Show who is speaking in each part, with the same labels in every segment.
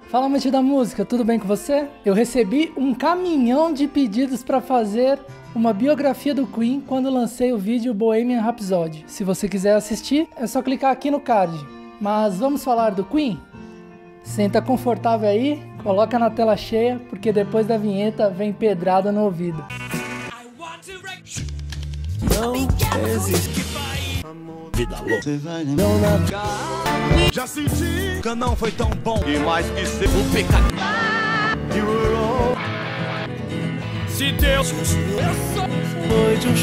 Speaker 1: Fala, amante da música, tudo bem com você? Eu recebi um caminhão de pedidos para fazer uma biografia do Queen quando lancei o vídeo Bohemian Rhapsody. Se você quiser assistir, é só clicar aqui no card. Mas vamos falar do Queen? Senta confortável aí, coloca na tela cheia, porque depois da vinheta vem pedrada no ouvido.
Speaker 2: Não existe vida louca. Você vai não já senti que não foi tão bom. E mais que ser o pecado. Se Deus foi de um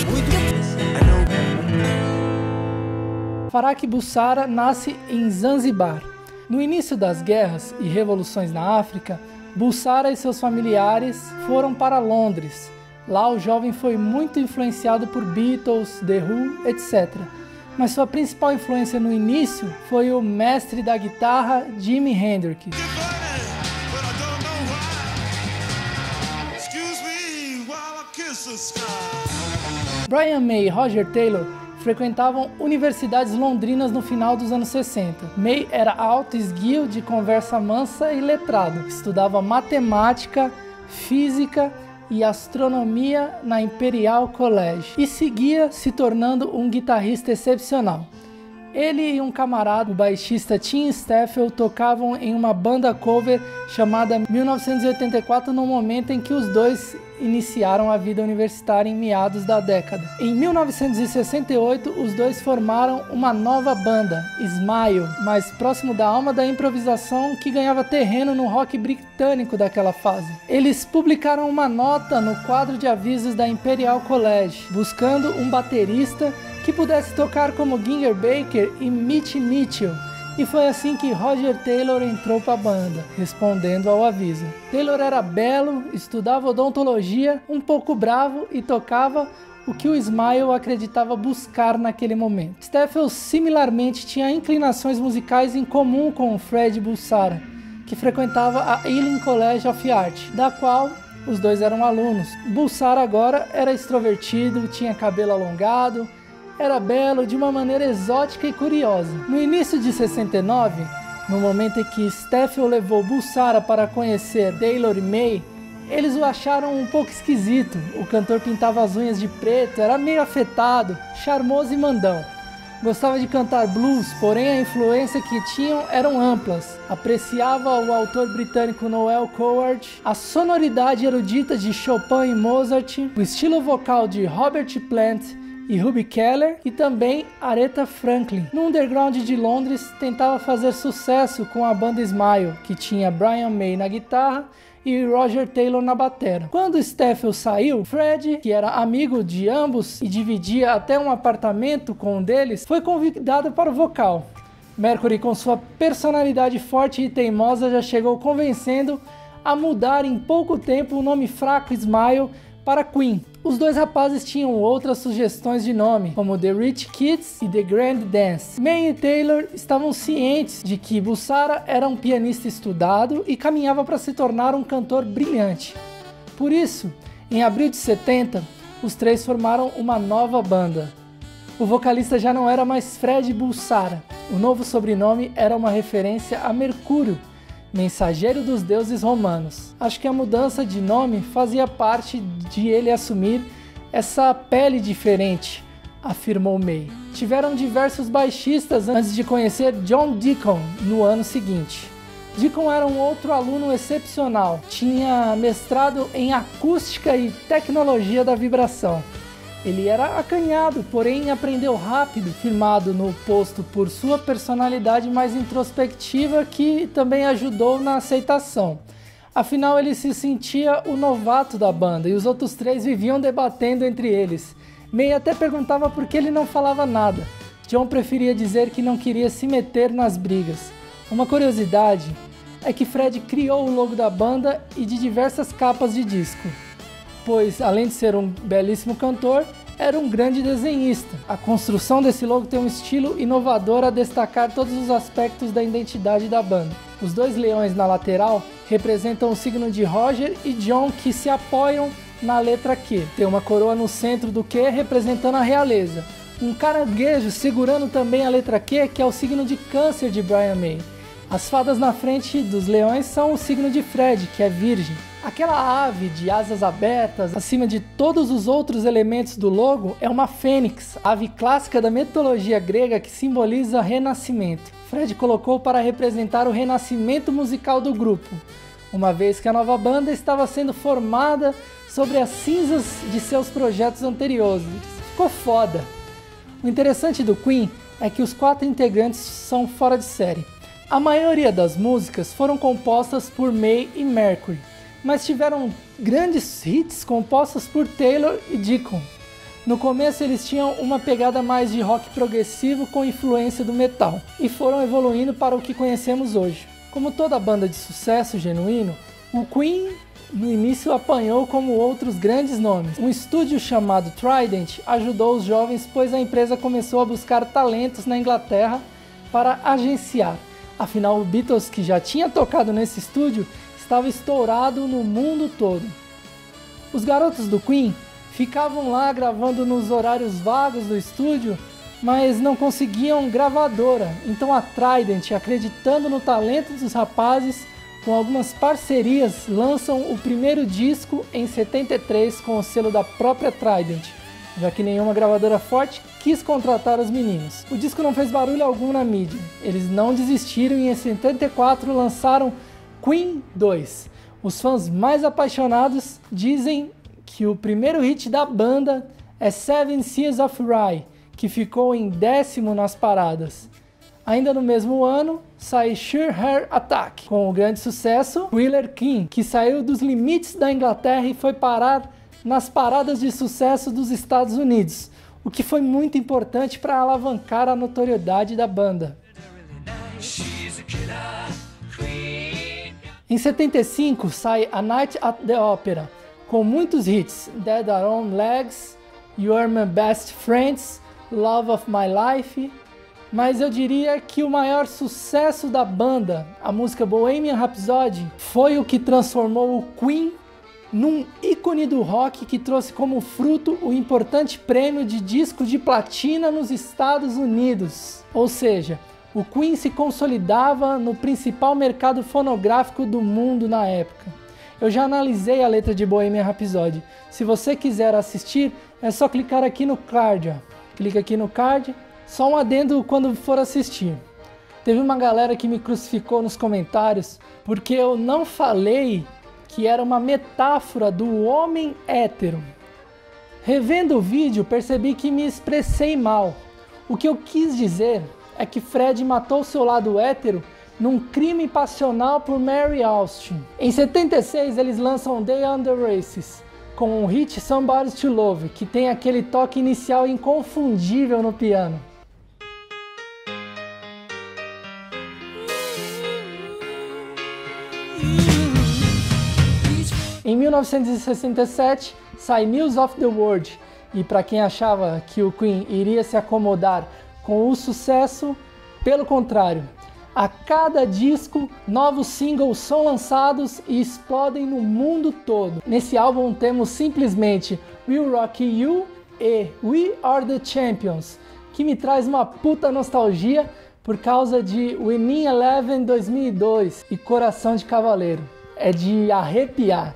Speaker 1: Farrokh Bulsara nasce em Zanzibar. No início das guerras e revoluções na África, Bulsara e seus familiares foram para Londres. Lá o jovem foi muito influenciado por Beatles, The Who, etc. Mas sua principal influência no início foi o mestre da guitarra Jimi Hendrix. Brian May e Roger Taylor frequentavam universidades londrinas no final dos anos 60. May era alto, esguio, de conversa mansa e letrado. Estudava matemática, física e astronomia na Imperial College e seguia se tornando um guitarrista excepcional. Ele e um camarada, o baixista Tim Staffel, tocavam em uma banda cover chamada 1984 no momento em que os dois iniciaram a vida universitária em meados da década. Em 1968, os dois formaram uma nova banda, Smile, mais próximo da alma da improvisação que ganhava terreno no rock britânico daquela fase. Eles publicaram uma nota no quadro de avisos da Imperial College, buscando um baterista que pudesse tocar como Ginger Baker e Mitch Mitchell, e foi assim que Roger Taylor entrou para a banda, respondendo ao aviso. Taylor era belo, estudava odontologia, um pouco bravo e tocava o que o Smile acreditava buscar naquele momento. Staffel similarmente tinha inclinações musicais em comum com Fred Bulsara, que frequentava a Ealing College of Art, da qual os dois eram alunos. Bulsara agora era extrovertido, tinha cabelo alongado, era belo de uma maneira exótica e curiosa. No início de 69, no momento em que Staffel levou Bulsara para conhecer Taylor e May, eles o acharam um pouco esquisito. O cantor pintava as unhas de preto, era meio afetado, charmoso e mandão. Gostava de cantar blues, porém a influência que tinham eram amplas. Apreciava o autor britânico Noel Coward, a sonoridade erudita de Chopin e Mozart, o estilo vocal de Robert Plant e Ruby Keller, e também Aretha Franklin. No underground de Londres, tentava fazer sucesso com a banda Smile, que tinha Brian May na guitarra e Roger Taylor na batera. Quando Staffel saiu, Fred, que era amigo de ambos e dividia até um apartamento com um deles, foi convidado para o vocal. Mercury, com sua personalidade forte e teimosa, já chegou convencendo a mudar em pouco tempo o nome fraco Smile para Queen. Os dois rapazes tinham outras sugestões de nome, como The Rich Kids e The Grand Dance. May e Taylor estavam cientes de que Bulsara era um pianista estudado e caminhava para se tornar um cantor brilhante. Por isso, em abril de 70, os três formaram uma nova banda. O vocalista já não era mais Fred Bulsara. O novo sobrenome era uma referência a Mercúrio, mensageiro dos deuses romanos. Acho que a mudança de nome fazia parte de ele assumir essa pele diferente, afirmou May. Tiveram diversos baixistas antes de conhecer John Deacon no ano seguinte. Deacon era um outro aluno excepcional, tinha mestrado em acústica e tecnologia da vibração. Ele era acanhado, porém aprendeu rápido, firmado no posto por sua personalidade mais introspectiva, que também ajudou na aceitação. Afinal, ele se sentia o novato da banda e os outros três viviam debatendo entre eles. May até perguntava por que ele não falava nada. John preferia dizer que não queria se meter nas brigas. Uma curiosidade é que Fred criou o logo da banda e de diversas capas de disco, pois, além de ser um belíssimo cantor, era um grande desenhista. A construção desse logo tem um estilo inovador a destacar todos os aspectos da identidade da banda. Os dois leões na lateral representam o signo de Roger e John, que se apoiam na letra Q. Tem uma coroa no centro do Q representando a realeza. Um caranguejo segurando também a letra Q, que é o signo de Câncer de Brian May. As fadas na frente dos leões são o signo de Fred, que é virgem. Aquela ave de asas abertas, acima de todos os outros elementos do logo, é uma fênix, ave clássica da mitologia grega que simboliza renascimento. Fred colocou para representar o renascimento musical do grupo, uma vez que a nova banda estava sendo formada sobre as cinzas de seus projetos anteriores. Ficou foda! O interessante do Queen é que os 4 integrantes são fora de série. A maioria das músicas foram compostas por May e Mercury, mas tiveram grandes hits compostos por Taylor e Deacon. No começo eles tinham uma pegada mais de rock progressivo com influência do metal, e foram evoluindo para o que conhecemos hoje. Como toda banda de sucesso genuíno, o Queen no início apanhou como outros grandes nomes. Um estúdio chamado Trident ajudou os jovens, pois a empresa começou a buscar talentos na Inglaterra para agenciar. Afinal, o Beatles, que já tinha tocado nesse estúdio, estava estourado no mundo todo. Os garotos do Queen ficavam lá gravando nos horários vagos do estúdio, mas não conseguiam gravadora. Então a Trident, acreditando no talento dos rapazes, com algumas parcerias, lançam o primeiro disco em 73 com o selo da própria Trident, já que nenhuma gravadora forte quis contratar os meninos. O disco não fez barulho algum na mídia. Eles não desistiram e em 74 lançaram Queen 2. Os fãs mais apaixonados dizem que o primeiro hit da banda é Seven Seas of Rhye, que ficou em 10º nas paradas. Ainda no mesmo ano, sai Sheer Heart Attack, com o grande sucesso Wheeler King, que saiu dos limites da Inglaterra e foi parar nas paradas de sucesso dos Estados Unidos, o que foi muito importante para alavancar a notoriedade da banda. Em 75 sai A Night at the Opera, com muitos hits: Dead Are On Legs, You're My Best Friends, Love of My Life. Mas eu diria que o maior sucesso da banda, a música Bohemian Rhapsody, foi o que transformou o Queen num ícone do rock que trouxe como fruto o importante prêmio de disco de platina nos Estados Unidos. Ou seja, o Queen se consolidava no principal mercado fonográfico do mundo na época. Eu já analisei a letra de Bohemian Rhapsody. Se você quiser assistir, é só clicar aqui no card. Clica aqui no card. Só um adendo quando for assistir. Teve uma galera que me crucificou nos comentários porque eu não falei que era uma metáfora do homem hétero. Revendo o vídeo, percebi que me expressei mal. O que eu quis dizer é que Fred matou seu lado hétero num crime passional por Mary Austin. Em 76 eles lançam Day on the Races, com o hit Somebody to Love, que tem aquele toque inicial inconfundível no piano. Em 1967 sai News of the World, e para quem achava que o Queen iria se acomodar com o sucesso, pelo contrário, a cada disco novos singles são lançados e explodem no mundo todo. Nesse álbum temos simplesmente We'll Rock You e We Are the Champions, que me traz uma puta nostalgia por causa de Winning Eleven 2002 e Coração de Cavaleiro. É de arrepiar.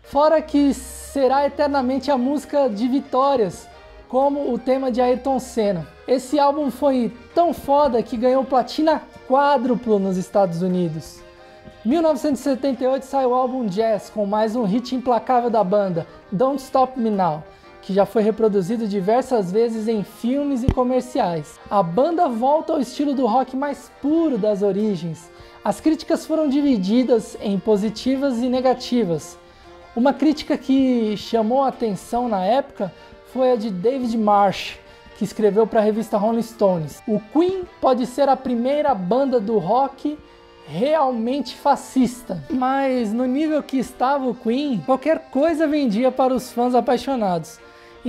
Speaker 1: Fora que será eternamente a música de vitórias, como o tema de Ayrton Senna. Esse álbum foi tão foda que ganhou platina quádruplo nos Estados Unidos. Em 1978 sai o álbum Jazz, com mais um hit implacável da banda, Don't Stop Me Now, que já foi reproduzido diversas vezes em filmes e comerciais. A banda volta ao estilo do rock mais puro das origens. As críticas foram divididas em positivas e negativas. Uma crítica que chamou a atenção na época foi a de David Marsh, que escreveu para a revista Rolling Stones: o Queen pode ser a primeira banda do rock realmente fascista. Mas no nível que estava o Queen, qualquer coisa vendia para os fãs apaixonados.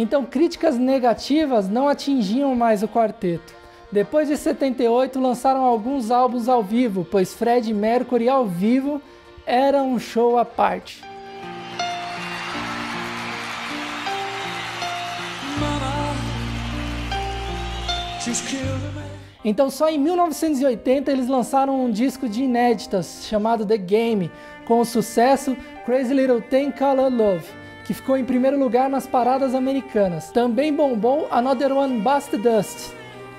Speaker 1: Então críticas negativas não atingiam mais o quarteto. Depois de 78 lançaram alguns álbuns ao vivo, pois Freddie Mercury ao vivo era um show à parte. Então só em 1980 eles lançaram um disco de inéditas chamado The Game, com o sucesso Crazy Little Thing Called Love, que ficou em primeiro lugar nas paradas americanas. Também bombou Another One Bites the Dust,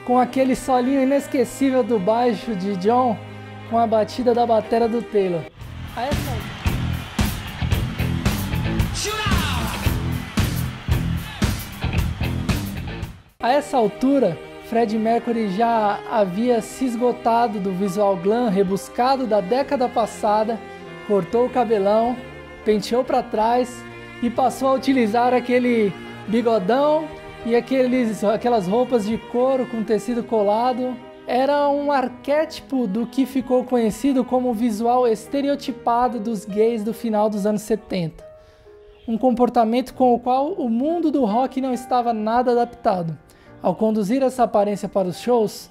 Speaker 1: com aquele solinho inesquecível do baixo de John, com a batida da bateria do Taylor. A essa altura, Freddie Mercury já havia se esgotado do visual glam rebuscado da década passada, cortou o cabelão, penteou para trás e passou a utilizar aquele bigodão e aquelas roupas de couro com tecido colado. Era um arquétipo do que ficou conhecido como o visual estereotipado dos gays do final dos anos 70. Um comportamento com o qual o mundo do rock não estava nada adaptado. Ao conduzir essa aparência para os shows,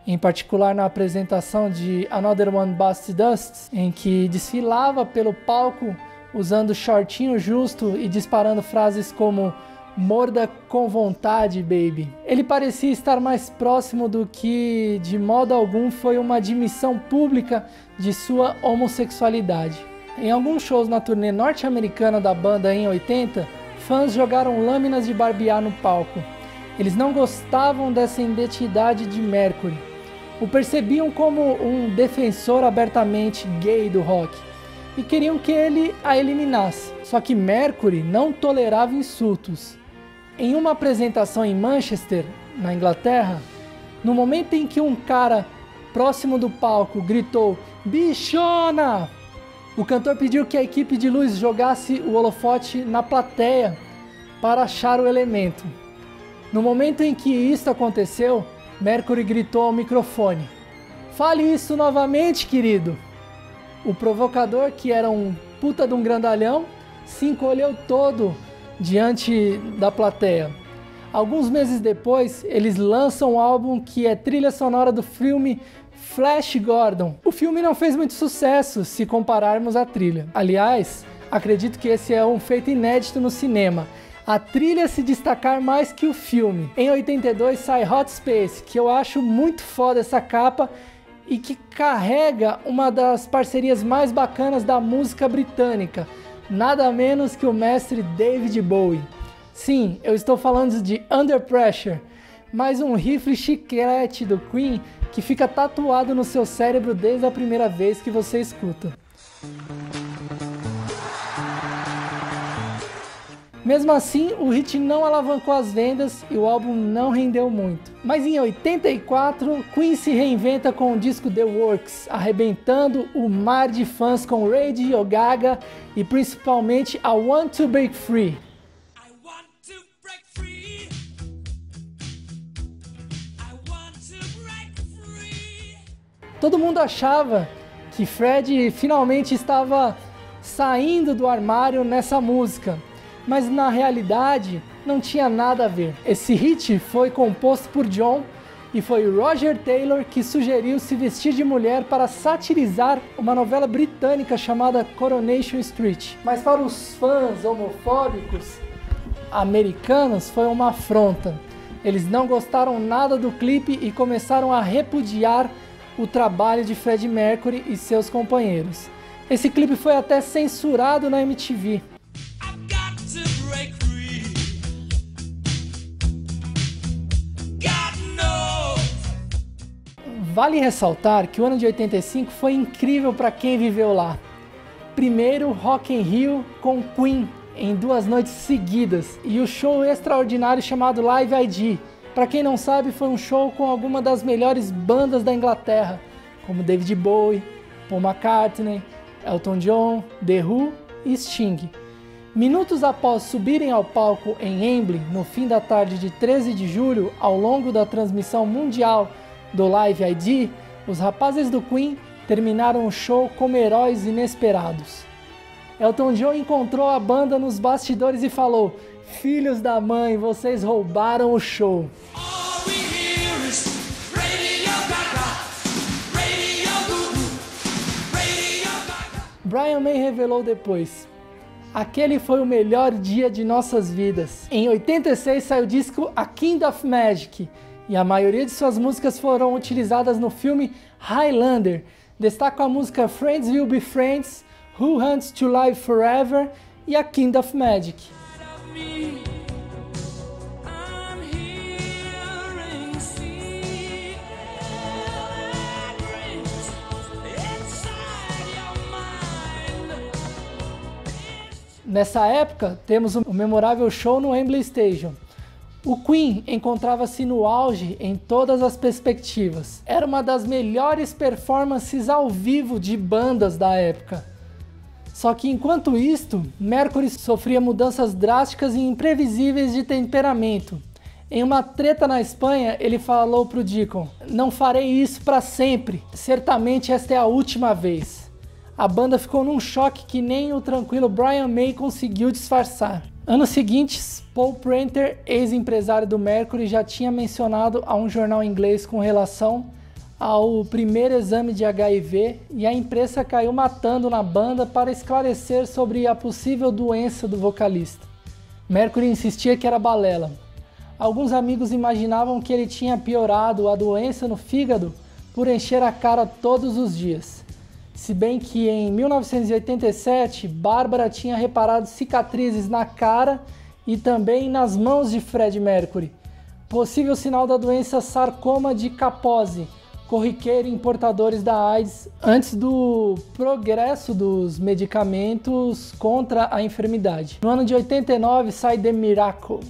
Speaker 1: em particular na apresentação de Another One Bites the Dust, em que desfilava pelo palco usando shortinho justo e disparando frases como "morda com vontade, baby", ele parecia estar mais próximo do que, de modo algum, foi uma admissão pública de sua homossexualidade. Em alguns shows na turnê norte-americana da banda em 80, fãs jogaram lâminas de barbear no palco. Eles não gostavam dessa identidade de Mercury. O percebiam como um defensor abertamente gay do rock e queriam que ele a eliminasse. Só que Mercury não tolerava insultos. Em uma apresentação em Manchester, na Inglaterra, no momento em que um cara próximo do palco gritou "Bichona!", o cantor pediu que a equipe de luz jogasse o holofote na plateia para achar o elemento. No momento em que isso aconteceu, Mercury gritou ao microfone: "Fale isso novamente, querido!" O provocador, que era um puta de um grandalhão, se encolheu todo diante da plateia. Alguns meses depois, eles lançam um álbum que é trilha sonora do filme Flash Gordon. O filme não fez muito sucesso se compararmos à trilha. Aliás, acredito que esse é um feito inédito no cinema. A trilha se destacar mais que o filme. Em 82 sai Hot Space, que eu acho muito foda essa capa e que carrega uma das parcerias mais bacanas da música britânica, nada menos que o mestre David Bowie. Sim, eu estou falando de Under Pressure, mais um rifle chiclete do Queen que fica tatuado no seu cérebro desde a primeira vez que você escuta. Mesmo assim, o hit não alavancou as vendas e o álbum não rendeu muito. Mas em 84, Queen se reinventa com o disco The Works, arrebentando o mar de fãs com Radio Gaga e principalmente I Want to Break Free. Todo mundo achava que Freddie finalmente estava saindo do armário nessa música, mas na realidade não tinha nada a ver. Esse hit foi composto por John e foi Roger Taylor que sugeriu se vestir de mulher para satirizar uma novela britânica chamada Coronation Street. Mas para os fãs homofóbicos americanos foi uma afronta. Eles não gostaram nada do clipe e começaram a repudiar o trabalho de Freddie Mercury e seus companheiros. Esse clipe foi até censurado na MTV. Vale ressaltar que o ano de 85 foi incrível para quem viveu lá. Primeiro, Rock in Rio com Queen em 2 noites seguidas e o show extraordinário chamado Live ID. Para quem não sabe, foi um show com algumas das melhores bandas da Inglaterra, como David Bowie, Paul McCartney, Elton John, The Who e Sting. Minutos após subirem ao palco em Wembley, no fim da tarde de 13 de julho, ao longo da transmissão mundial do Live ID, os rapazes do Queen terminaram o show como heróis inesperados. Elton John encontrou a banda nos bastidores e falou: "Filhos da mãe, vocês roubaram o show." Brian May revelou depois: "Aquele foi o melhor dia de nossas vidas." Em 86 saiu o disco A Kind of Magic, e a maioria de suas músicas foram utilizadas no filme Highlander. Destaco a música Friends Will Be Friends, Who Wants to Live Forever e A Kind of Magic. Nessa época, temos o memorável show no Wembley Stadium. O Queen encontrava-se no auge em todas as perspectivas. Era uma das melhores performances ao vivo de bandas da época. Só que enquanto isto, Mercury sofria mudanças drásticas e imprevisíveis de temperamento. Em uma treta na Espanha, ele falou para o Deacon: "Não farei isso para sempre. Certamente esta é a última vez." A banda ficou num choque que nem o tranquilo Brian May conseguiu disfarçar. Anos seguintes, Paul Prenter, ex-empresário do Mercury, já tinha mencionado a um jornal inglês com relação ao primeiro exame de HIV, e a imprensa caiu matando na banda para esclarecer sobre a possível doença do vocalista. Mercury insistia que era balela. Alguns amigos imaginavam que ele tinha piorado a doença no fígado por encher a cara todos os dias. Se bem que em 1987, Bárbara tinha reparado cicatrizes na cara e também nas mãos de Freddie Mercury, possível sinal da doença sarcoma de Kaposi, corriqueira em portadores da AIDS, antes do progresso dos medicamentos contra a enfermidade. No ano de 89 sai The Miracle,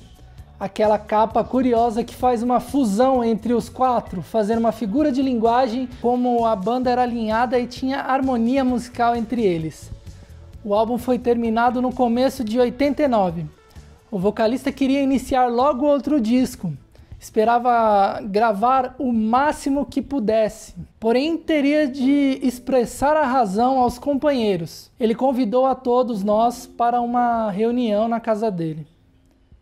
Speaker 1: aquela capa curiosa que faz uma fusão entre os quatro, fazendo uma figura de linguagem como a banda era alinhada e tinha harmonia musical entre eles. O álbum foi terminado no começo de 89. O vocalista queria iniciar logo outro disco. Esperava gravar o máximo que pudesse, porém teria de expressar a razão aos companheiros. Ele convidou a todos nós para uma reunião na casa dele.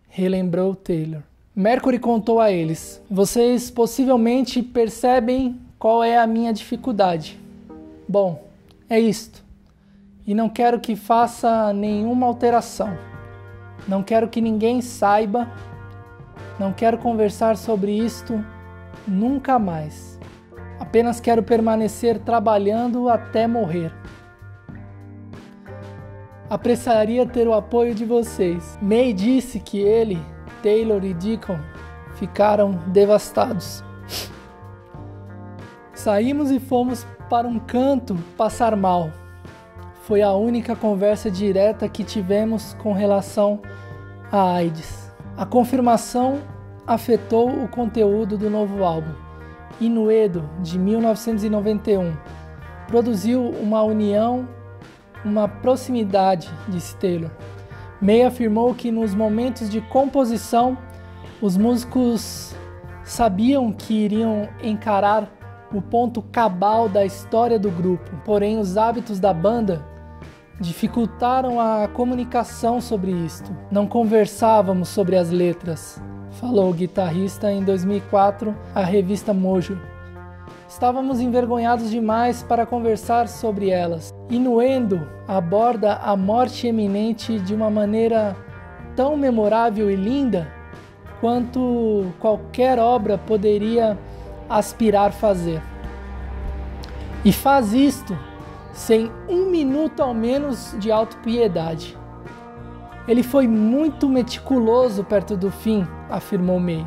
Speaker 1: Relembrou Taylor. Mercury contou a eles: "Vocês possivelmente percebem qual é a minha dificuldade. Bom, é isto. E não quero que faça nenhuma alteração. Não quero que ninguém saiba. Não quero conversar sobre isto nunca mais. Apenas quero permanecer trabalhando até morrer. Apreciaria ter o apoio de vocês." May disse que ele, Taylor e Deacon ficaram devastados. "Saímos e fomos para um canto passar mal. Foi a única conversa direta que tivemos com relação à AIDS. A confirmação afetou o conteúdo do novo álbum. Innuendo, de 1991, produziu uma união, uma proximidade", disse Taylor. May afirmou que nos momentos de composição, os músicos sabiam que iriam encarar o ponto cabal da história do grupo, porém os hábitos da banda dificultaram a comunicação sobre isto. "Não conversávamos sobre as letras", falou o guitarrista em 2004 à revista Mojo. "Estávamos envergonhados demais para conversar sobre elas." Innuendo aborda a morte iminente de uma maneira tão memorável e linda quanto qualquer obra poderia aspirar fazer. E faz isto sem um minuto ao menos de autopiedade. "Ele foi muito meticuloso perto do fim", afirmou May.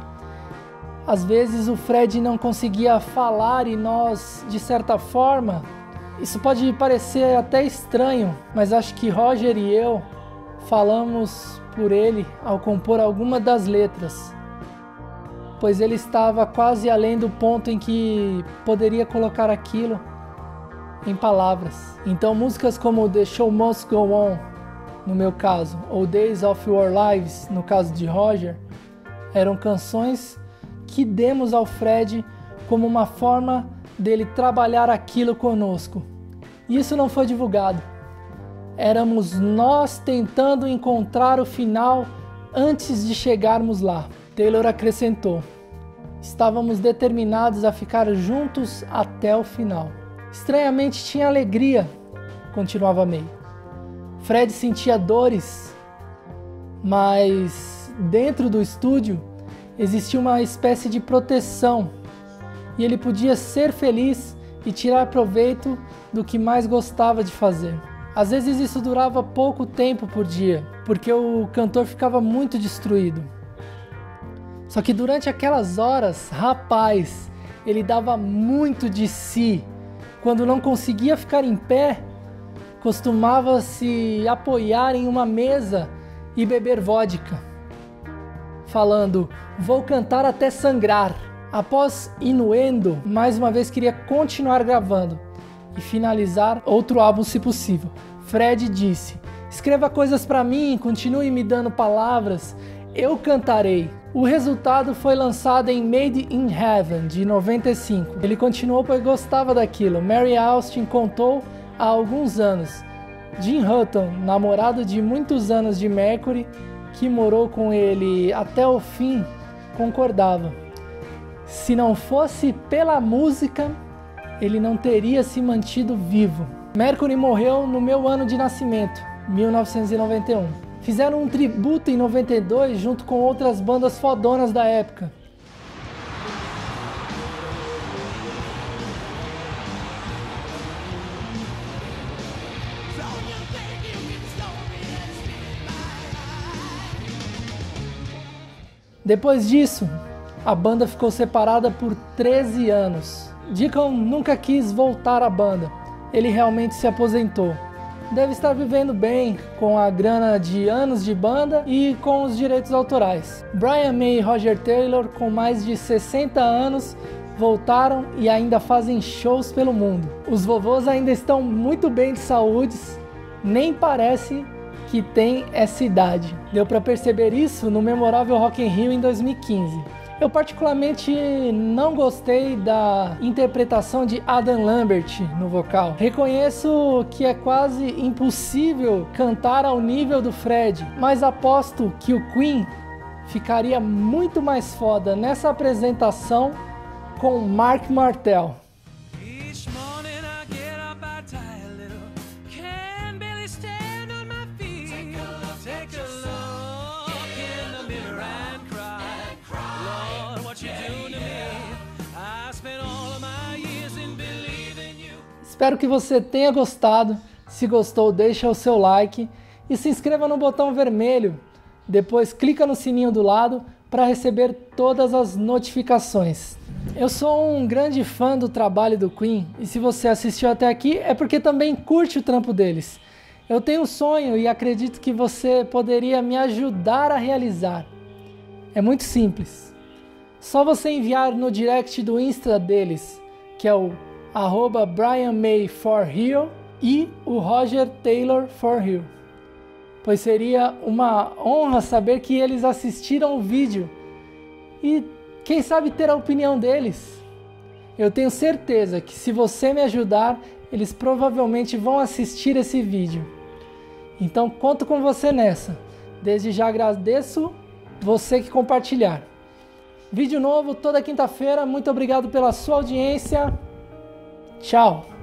Speaker 1: "Às vezes o Fred não conseguia falar e nós, de certa forma, isso pode parecer até estranho, mas acho que Roger e eu falamos por ele ao compor alguma das letras, pois ele estava quase além do ponto em que poderia colocar aquilo em palavras. Então músicas como The Show Must Go On, no meu caso, ou Days of Our Lives, no caso de Roger, eram canções que demos ao Fred como uma forma dele trabalhar aquilo conosco. Isso não foi divulgado. Éramos nós tentando encontrar o final antes de chegarmos lá. Taylor acrescentou: estávamos determinados a ficar juntos até o final. Estranhamente tinha alegria, continuava May. Fred sentia dores, mas dentro do estúdio existia uma espécie de proteção e ele podia ser feliz e tirar proveito do que mais gostava de fazer. Às vezes isso durava pouco tempo por dia, porque o cantor ficava muito destruído. Só que durante aquelas horas, rapaz, ele dava muito de si. Quando não conseguia ficar em pé, costumava se apoiar em uma mesa e beber vodka, falando: vou cantar até sangrar. Após Innuendo, mais uma vez queria continuar gravando e finalizar outro álbum se possível. Fred disse: escreva coisas para mim, continue me dando palavras, eu cantarei. O resultado foi lançado em Made in Heaven, de 95. Ele continuou pois gostava daquilo. Mary Austin contou há alguns anos. Jim Hutton, namorado de muitos anos de Mercury, que morou com ele até o fim, concordava. Se não fosse pela música, ele não teria se mantido vivo. Mercury morreu no meu ano de nascimento, 1991. Fizeram um tributo em 92 junto com outras bandas fodonas da época. Depois disso, a banda ficou separada por 13 anos. Deacon nunca quis voltar à banda. Ele realmente se aposentou. Deve estar vivendo bem com a grana de anos de banda e com os direitos autorais. Brian May e Roger Taylor, com mais de 60 anos, voltaram e ainda fazem shows pelo mundo. Os vovôs ainda estão muito bem de saúde, nem parece que tem essa idade. Deu para perceber isso no memorável Rock in Rio em 2015. Eu particularmente não gostei da interpretação de Adam Lambert no vocal. Reconheço que é quase impossível cantar ao nível do Fred, mas aposto que o Queen ficaria muito mais foda nessa apresentação com Mark Martel. Espero que você tenha gostado. Se gostou, deixa o seu like e se inscreva no botão vermelho. Depois clica no sininho do lado para receber todas as notificações. Eu sou um grande fã do trabalho do Queen e se você assistiu até aqui é porque também curte o trampo deles. Eu tenho um sonho e acredito que você poderia me ajudar a realizar. É muito simples. Só você enviar no direct do Insta deles, que é o @BrianMay4Rio e o Roger Taylor4Rio, pois seria uma honra saber que eles assistiram o vídeo e quem sabe ter a opinião deles. Eu tenho certeza que se você me ajudar, eles provavelmente vão assistir esse vídeo. Então conto com você nessa. Desde já agradeço você que compartilhar. Vídeo novo toda quinta-feira. Muito obrigado pela sua audiência. Tchau!